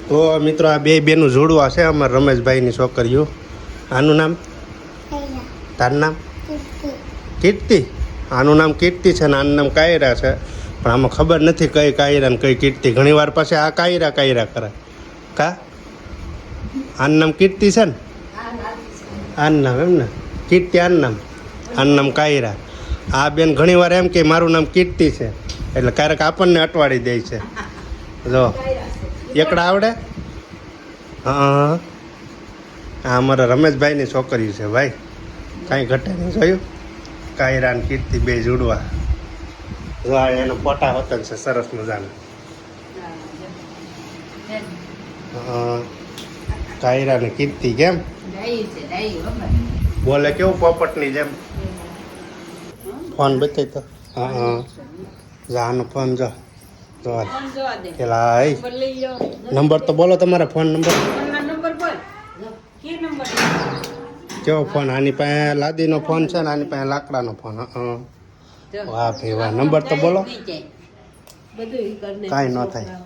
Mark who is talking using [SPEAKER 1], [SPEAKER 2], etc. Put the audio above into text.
[SPEAKER 1] તો મિત્રો આ બે બેનું જોડવા છે અમારા રમેશભાઈની છોકરીઓ. આનું નામ તારું નામ કીર્તિ. આનું નામ કીર્તિ છે ને આનું નામ કાયરા છે. પણ આમાં ખબર નથી કઈ કાયરા ને કઈ કીર્તિ. ઘણી વાર પછી આ કાયરા કાયરા કરે કા. આનું નામ કીર્તિ છે ને આનું નામ એમ ને કીર્તિ આનું નામ કાયરા. આ બેન ઘણી વાર એમ કે મારું નામ કીર્તિ છે એટલે ક્યારેક આપણને અટવાડી દે છે. જો એકડા આવડે. હા આ અમારા રમેશભાઈની છોકરી છે ભાઈ. કાંઈ ઘટે નહીં. જોયું કાયરા ને કીર્તિ બે જોડવા. જો આ એનો ફોટા હોતન છે સરસ મજાના. કાયરા ને કીર્તિ કેમ બોલે કેવું પોપટની જેમ. ફોન બતાવી તો હા જાનો ફોન જો પેલા નંબર તો બોલો તમારા ફોન નંબર. કેવો ફોન? આની પાસે લાદીનો ફોન છે ને આની પાસે લાકડાનો ફોન. વાહ ભાઈ વાહ. નંબર તો બોલો. કાંઈ ન થાય.